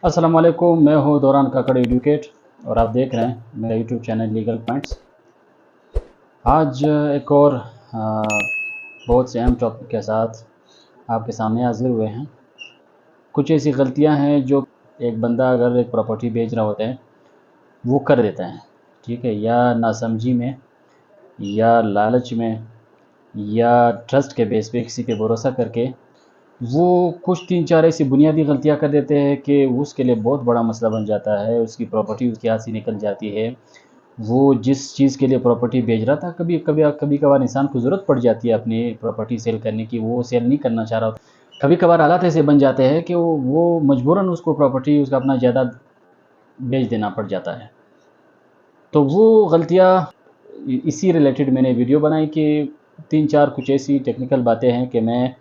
अस्सलाम वालेकुम, मैं हूँ दौरान काकड़ एडवोकेट और आप देख रहे हैं मेरा यूट्यूब चैनल लीगल पॉइंट्स। आज एक और बहुत से अहम टॉपिक के साथ आपके सामने हाजिर हुए हैं। कुछ ऐसी गलतियाँ हैं जो एक बंदा अगर एक प्रॉपर्टी बेच रहा होता है वो कर देता है, ठीक है, या नासमझी में या लालच में या ट्रस्ट के बेस पे किसी पे भरोसा करके वो कुछ 3-4 ऐसी बुनियादी गलतियाँ कर देते हैं कि उसके लिए बहुत बड़ा मसला बन जाता है। उसकी प्रॉपर्टी उसके हाथ से निकल जाती है। वो जिस चीज़ के लिए प्रॉपर्टी बेच रहा था, कभी कभार इंसान को ज़रूरत पड़ जाती है अपनी प्रॉपर्टी सेल करने की, वो सेल नहीं करना चाह रहा होता। कभी कभार हालात ऐसे बन जाते हैं कि वो मजबूरन उसको प्रॉपर्टी उसका अपना जायदाद बेच देना पड़ जाता है। तो वो गलतियाँ इसी रिलेटेड मैंने वीडियो बनाई कि 3-4 कुछ ऐसी टेक्निकल बातें हैं कि मैं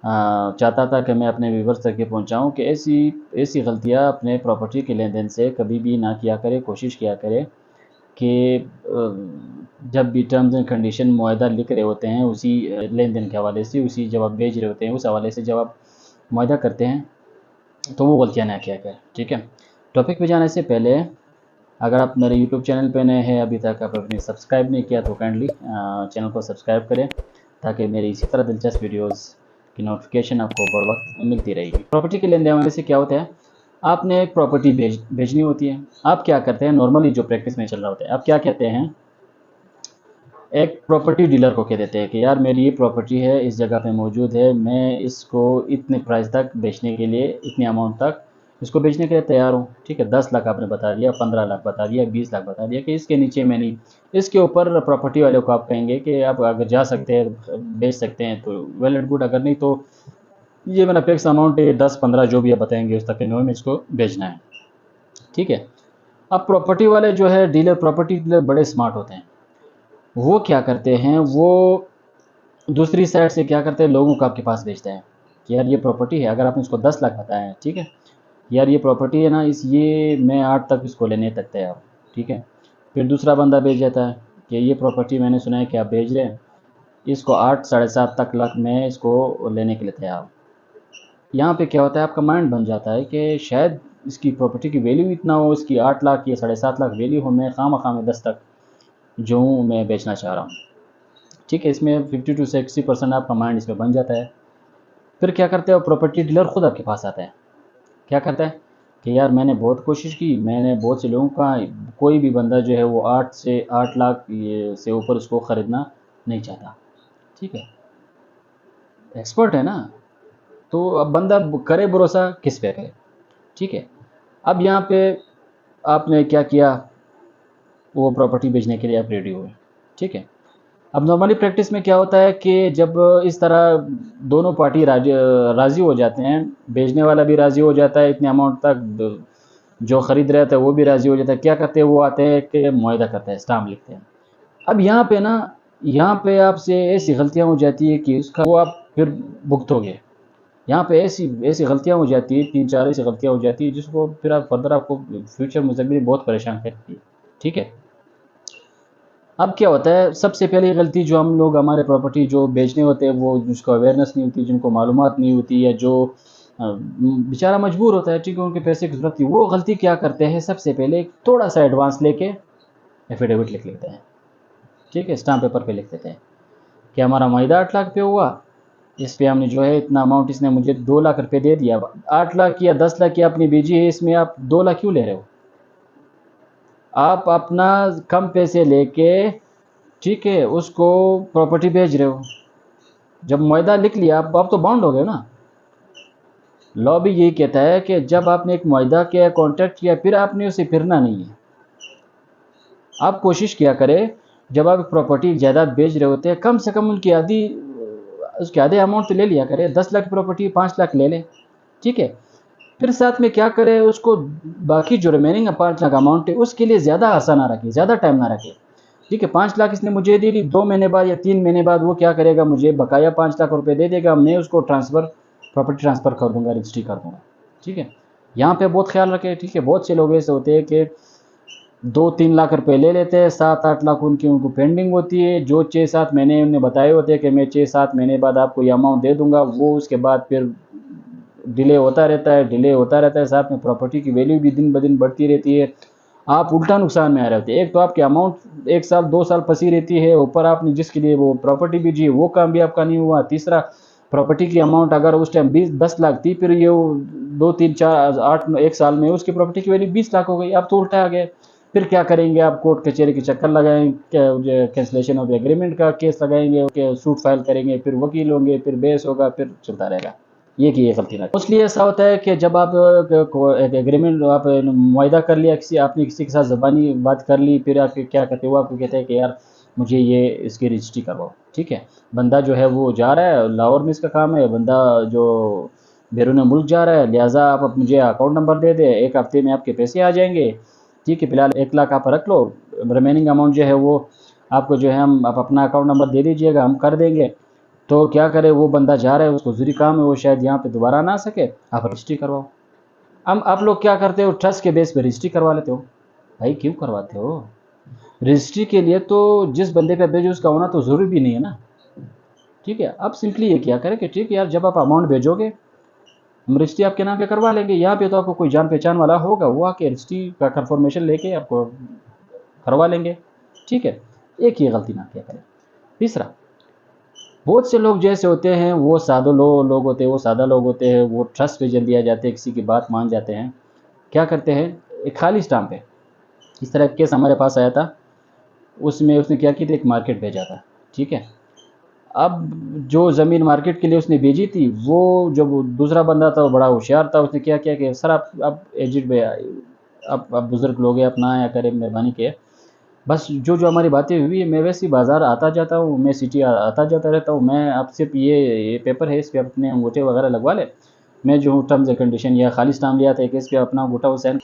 चाहता था कि मैं अपने व्यूवर्स तक ये पहुँचाऊँ कि ऐसी ऐसी गलतियाँ अपने प्रॉपर्टी के लेन देन से कभी भी ना किया करें। कोशिश किया करें कि जब भी टर्म्स एंड कंडीशन मुआहदा लिख रहे होते हैं उसी लेन देन के हवाले से, उसी जब आप बेच रहे होते हैं उस हवाले से जब आप मुआहदा करते हैं तो वो गलतियाँ ना किया करें, ठीक है। टॉपिक पे जाने से पहले अगर आप मेरे यूट्यूब चैनल पे नए हैं, अभी तक आप अपने सब्सक्राइब नहीं किया तो काइंडली चैनल को सब्सक्राइब करें ताकि मेरी इसी तरह दिलचस्प वीडियोस की नोटिफिकेशन आपको बर वक्त मिलती रहेगी। प्रॉपर्टी के लेन देन से क्या होता है, आपने एक प्रॉपर्टी बेचनी होती है। आप क्या करते हैं, नॉर्मली जो प्रैक्टिस में चल रहा होता है, आप क्या कहते हैं, एक प्रॉपर्टी डीलर को कह देते हैं कि यार मेरी ये प्रॉपर्टी है, इस जगह पे मौजूद है, मैं इसको इतने प्राइस तक बेचने के लिए, इतने अमाउंट तक इसको बेचने के लिए तैयार हूँ, ठीक है। 10 लाख आपने बता दिया, 15 लाख बता दिया, 20 लाख बता दिया कि इसके नीचे मैं नहीं। इसके ऊपर प्रॉपर्टी वाले को आप कहेंगे कि आप अगर जा सकते हैं, बेच सकते हैं तो वेल एंड गुड, अगर नहीं तो ये मेरा फिक्स अमाउंट है, 10-15 जो भी आप बताएंगे उस तक के में इसको बेचना है, ठीक है। अब प्रॉपर्टी वाले जो है डीलर, प्रॉपर्टी डीलर बड़े स्मार्ट होते हैं। वो क्या करते हैं, वो दूसरी साइड से क्या करते हैं, लोगों को आपके पास बेचते हैं कि यार ये प्रॉपर्टी है, अगर आपने इसको 10 लाख बताया है, ठीक है, यार ये प्रॉपर्टी है ना, इस ये मैं 8 तक इसको लेने तक तैयार हूँ, ठीक है। फिर दूसरा बंदा बेच जाता है कि ये प्रॉपर्टी मैंने सुना है कि आप बेच रहे हैं, इसको 8-7.5 तक लाख मैं इसको लेने के लिए तैयार हूँ। यहाँ पे क्या होता है, आपका माइंड बन जाता है कि शायद इसकी प्रॉपर्टी की वैल्यू इतना हो, इसकी 8 लाख या 7.5 लाख वैल्यू हो, मैं खामा में 10 तक जो हूँ मैं बेचना चाह रहा हूँ, ठीक है। इसमें 50 से 60% आपका माइंड इसमें बन जाता है। फिर क्या करते हैं, प्रॉपर्टी डीलर खुद आपके पास आता है, क्या करता है कि यार मैंने बहुत कोशिश की, मैंने बहुत से लोगों का, कोई भी बंदा जो है वो 8 लाख ये से ऊपर उसको ख़रीदना नहीं चाहता, ठीक है। एक्सपर्ट है ना, तो अब बंदा करे भरोसा किस पे करे, ठीक है। अब यहाँ पे आपने क्या किया, वो प्रॉपर्टी बेचने के लिए आप रेडी हुए, ठीक है। अब नॉर्मली प्रैक्टिस में क्या होता है कि जब इस तरह दोनों पार्टी राज़ी हो जाते हैं, बेचने वाला भी राज़ी हो जाता है इतने अमाउंट तक, जो ख़रीद रहा था वो भी राज़ी हो जाता है, क्या करते हैं, वो आते हैं कि मुआहदा करते हैं, स्टाम्प लिखते हैं। अब यहाँ पे ना, यहाँ पे आपसे ऐसी गलतियाँ हो जाती है कि उसका वो आप फिर भुगतोगे। यहाँ पे ऐसी ऐसी गलतियाँ हो जाती है, 3-4 ऐसी गलतियाँ हो जाती है जिसको फिर आप फर्दर आपको फ्यूचर मुस्तकबिल बहुत परेशान करती है, ठीक है। अब क्या होता है, सबसे पहले गलती जो हम लोग हमारे प्रॉपर्टी जो बेचने होते हैं, वो जिसको अवेयरनेस नहीं होती, जिनको मालूमात नहीं होती, या जो बेचारा मजबूर होता है, ठीक है, उनके पैसे की ज़रूरत थी, वो गलती क्या करते हैं, सबसे पहले थोड़ा सा एडवांस लेके एफिडेविट लिख लेते हैं, ठीक है, स्टाम्प पेपर पे लिख देते हैं कि हमारा मुआहदा 8 लाख पे हुआ, इस पे हमने जो है इतना अमाउंट, इसने मुझे 2 लाख रुपए दे दिया। 8 लाख या 10 लाख की अपनी बीजी है, इसमें आप 2 लाख क्यों ले रहे हो? आप अपना कम पैसे लेके, ठीक है, उसको प्रॉपर्टी बेच रहे हो। जब मुआहदा लिख लिया आप तो बाउंड हो गए ना। लॉ भी यही कहता है कि जब आपने एक मुआहदा किया, कॉन्ट्रैक्ट किया, फिर आपने उसे फिरना नहीं है। आप कोशिश किया करें, जब आप प्रॉपर्टी जायदाद बेच रहे होते हैं, कम से कम उनकी आधी, उसके आधे अमाउंट तो ले लिया करें। 10 लाख प्रॉपर्टी 5 लाख ले लें, ठीक है। फिर साथ में क्या करें, उसको बाकी जो रिमेनिंग 5 लाख अमाउंट है उसके लिए ज़्यादा आसान ना रखें, ज़्यादा टाइम ना रखें, ठीक है। 5 लाख इसने मुझे दे दी, 2 महीने बाद या 3 महीने बाद वो क्या करेगा, मुझे बकाया 5 लाख रुपए दे देगा, मैं उसको प्रॉपर्टी ट्रांसफ़र कर दूंगा, रजिस्ट्री कर दूंगा, ठीक है। यहाँ पे बहुत ख्याल रखें, ठीक है। बहुत से लोग ऐसे होते हैं कि 2-3 लाख रुपए ले लेते हैं, 7-8 लाख उनको पेंडिंग होती है, जो 6-7 महीने उन्हें बताए होते हैं कि मैं 6-7 महीने बाद आपको ये अमाउंट दे दूंगा, वो उसके बाद फिर डिले होता रहता है, डिले होता रहता है, साथ में प्रॉपर्टी की वैल्यू भी दिन ब दिन बढ़ती रहती है। आप उल्टा नुकसान में आ रहे होते हैं। एक तो आपकी अमाउंट 1 साल 2 साल फंसी रहती है, ऊपर आपने जिसके लिए वो प्रॉपर्टी भी वो काम भी आपका नहीं हुआ। तीसरा, प्रॉपर्टी की अमाउंट अगर उस टाइम 10 लाख थी, फिर ये 2 3 4 8 1 साल में उसकी प्रॉपर्टी की वैल्यू 20 लाख हो गई। अब तो उल्टा आ गया। फिर क्या करेंगे आप? कोर्ट कचहरी के चक्कर लगाएंगे, कैंसिलेशन ऑफ एग्रीमेंट का केस लगाएंगे, सूट फाइल करेंगे, फिर वकील होंगे, फिर बेस होगा, फिर चलता रहेगा। ये की ये गलती ना। मोस्टली ऐसा होता है कि जब आप एक एग्रीमेंट आप मुआयदा कर लिया, आपने किसी के साथ ज़बानी बात कर ली, फिर आप क्या कहते हो, आपको कहते हैं कि यार मुझे ये इसकी रजिस्ट्री करवाओ। ठीक है, बंदा जो है वो जा रहा है, लाहौर में इसका काम है, बंदा जो बैरून मुल्क जा रहा है, लिहाजा आप मुझे अकाउंट नंबर दे दें, 1 हफ्ते में आपके पैसे आ जाएंगे। ठीक है, फिलहाल 1 लाख आप रख लो, रिमेनिंग अमाउंट जो है वो आपको जो है आप अपना अकाउंट नंबर दे दीजिएगा, हम कर देंगे। तो क्या करे, वो बंदा जा रहा है, उसको ज़रूरी काम है, वो शायद यहाँ पे दोबारा ना आ सके, आप रजिस्ट्री करवाओ। अब आप लोग क्या करते हो, ट्रस्ट के बेस पे रजिस्ट्री करवा लेते हो। भाई क्यों करवाते हो? रजिस्ट्री के लिए तो जिस बंदे पे भेजो उसका होना तो ज़रूरी भी नहीं है ना। ठीक है, अब सिंपली ये क्या करें कि ठीक है यार, जब आप अमाउंट भेजोगे हम रजिस्ट्री आपके नाम पे करवा लेंगे। यहाँ पे तो आपको कोई जान पहचान वाला होगा, वो आके रजिस्ट्री का कन्फर्मेशन लेके आपको करवा लेंगे। ठीक है, एक ये गलती ना किया करें। तीसरा, बहुत से लोग जैसे होते हैं वो सादे लोग होते हैं, वो सादा लोग होते हैं, वो ट्रस्ट पे जल्दी आ जाते हैं, किसी की बात मान जाते हैं। क्या करते हैं, एक खाली स्टाम्प है। इस तरह का केस हमारे पास आया था, उसमें उसने क्या किया था, एक मार्केट भेजा था। ठीक है, अब जो ज़मीन मार्केट के लिए उसने भेजी थी, वो जो दूसरा बंदा था वो बड़ा होशियार था। उसने क्या किया कि सर आप एजिड में आप बुज़ुर्ग लोग हैं, अपना आया करें, मेहरबानी के बस जो जो हमारी बातें हुई है, मैं वैसे ही बाज़ार आता जाता हूँ, मैं सिटी आता जाता रहता हूँ, मैं आप सिर्फ ये पेपर है, इस पर अपने अंगूठे वगैरह लगवा ले। मैं जो हूँ टर्म्स एंड कंडीशन या खाली स्टाम्प लिया था कि इस पर अपना अंगूठा वो साइन।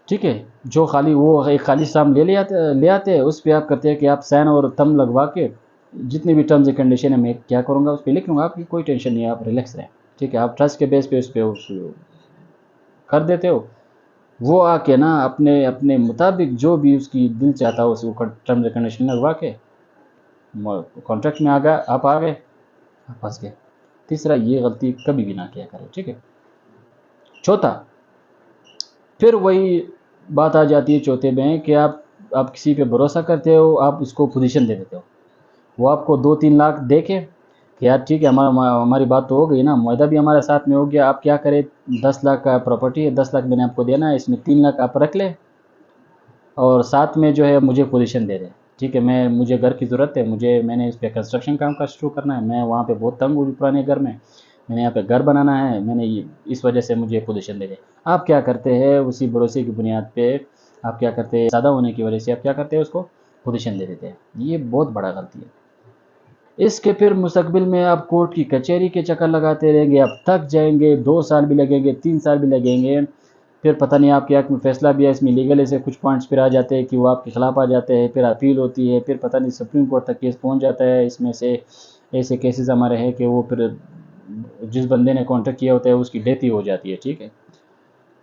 ठीक है, जो खाली वो एक खाली स्टाम्प ले आते हैं, उस पर आप करते हैं कि आप साइन और थंब लगवा के जितनी भी टर्म्स एंड कंडीशन है मैं क्या करूँगा उस पर लिख लूँगा। आपकी कोई टेंशन नहीं है, आप रिलैक्स रहें। ठीक है, आप ट्रस्ट के बेस पे उस पर कर देते हो। वो आके ना अपने अपने मुताबिक जो भी उसकी दिल चाहता हो उसको टर्म्स एंड कंडीशन लगवा के कॉन्ट्रैक्ट में आ गया, आप आ गए, आप फंस गए। तीसरा, ये गलती कभी भी ना किया करें। ठीक है। चौथा, फिर वही बात आ जाती है चौथे में कि आप किसी पे भरोसा करते हो, आप उसको पोजीशन दे देते हो। वो आपको 2-3 लाख दे के कि यार ठीक है, हमारी बात तो हो गई ना, मुआहदा भी हमारे साथ में हो गया, आप क्या करें, 10 लाख का प्रॉपर्टी है, 10 लाख मैंने आपको देना है, इसमें 3 लाख आप रख ले और साथ में जो है मुझे पोजीशन दे दे। ठीक है, मुझे घर की ज़रूरत है, मैंने इस पे कंस्ट्रक्शन काम का शुरू करना है, मैं वहाँ पे बहुत तंग हूँ पुराने घर में, मैंने यहाँ पे घर बनाना है, इस वजह से मुझे पोजीशन दे दे। आप क्या करते हैं, उसी भरोसे की बुनियाद पे आप क्या करते हैं, ज़्यादा होने की वजह से आप क्या करते हैं, उसको पोजीशन दे देते हैं। ये बहुत बड़ा गलती है। इसके फिर मुस्तकबिल में आप कोर्ट की कचहरी के चक्कर लगाते रहेंगे, आप थक जाएंगे, 2 साल भी लगेंगे, 3 साल भी लगेंगे, फिर पता नहीं आपके हक में फैसला भी है, इसमें लीगल ऐसे कुछ पॉइंट्स फिर आ जाते हैं कि वो आपके खिलाफ आ जाते हैं, फिर अपील होती है, फिर पता नहीं सुप्रीम कोर्ट तक केस पहुंच जाता है। इसमें से ऐसे केसेस हमारे हैं कि वो फिर जिस बंदे ने कॉन्ट्रैक्ट किया होता है उसकी डेथ ही हो जाती है। ठीक है,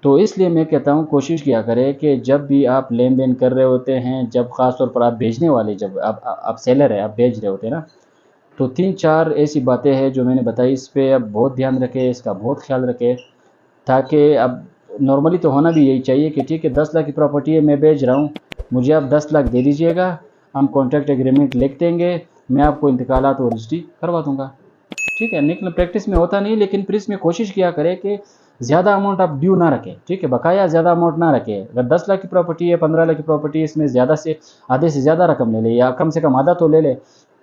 तो इसलिए मैं कहता हूँ कोशिश किया करें कि जब भी आप लेन देन कर रहे होते हैं, जब ख़ास तौर पर आप भेजने वाले, जब आप सेलर है, आप भेज रहे होते हैं ना, तो 3-4 ऐसी बातें हैं जो मैंने बताई, इस पे अब बहुत ध्यान रखें, इसका बहुत ख्याल रखें, ताकि अब नॉर्मली तो होना भी यही चाहिए कि ठीक है 10 लाख की प्रॉपर्टी है, मैं बेच रहा हूँ, मुझे आप 10 लाख दे दीजिएगा, हम कॉन्ट्रैक्ट एग्रीमेंट लिख देंगे, मैं आपको इंतकालात और रजिस्ट्री करवा दूंगा। ठीक है, लेकिन प्रैक्टिस में होता नहीं, लेकिन फिर इसमें कोशिश किया करें कि ज़्यादा अमाउंट आप ड्यू ना रखें। ठीक है, बकाया ज़्यादा अमाउंट ना रखें। अगर 10 लाख की प्रॉपर्टी है, 15 लाख की प्रॉपर्टी है, इसमें ज़्यादा से आधे से ज़्यादा रकम ले ले या कम से कम आधा तो ले ले।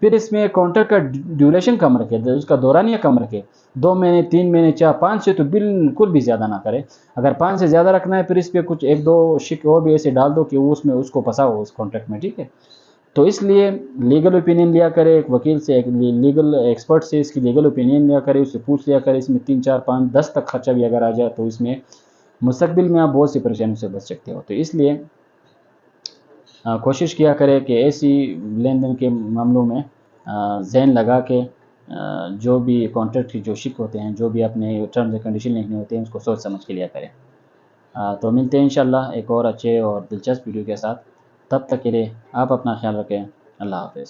फिर इसमें कॉन्ट्रैक्ट का ड्यूरेशन कम रखे, उसका दौरानिया कम रखे, 2 महीने 3 महीने 4-5 से तो बिल्कुल भी ज़्यादा ना करें। अगर 5 से ज़्यादा रखना है, फिर इस पर कुछ 1-2 शिक और भी ऐसे डाल दो कि वो उसमें उसको फंसाओ उस कॉन्ट्रैक्ट में। ठीक है, तो इसलिए लीगल ओपिनियन लिया करें, एक वकील से, एक लीगल एक्सपर्ट से इसकी लीगल ओपिनियन लिया करें, उससे पूछ लिया करें। इसमें 3-4-5-10 तक खर्चा भी अगर आ जाए तो इसमें मुस्तकबिल में आप बहुत सी परेशानियों से बच सकते हो। तो इसलिए कोशिश किया करें कि ऐसी लेन देन के मामलों में जहन लगा के जो भी कॉन्ट्रैक्ट की जो शिक होते हैं, जो भी अपने टर्म्स एंड कंडीशन लिखने होते हैं, उसको सोच समझ के लिया करें। तो मिलते हैं इंशाल्लाह एक और अच्छे और दिलचस्प वीडियो के साथ। तब तक के लिए आप अपना ख्याल रखें। अल्लाह हाफ़िज़।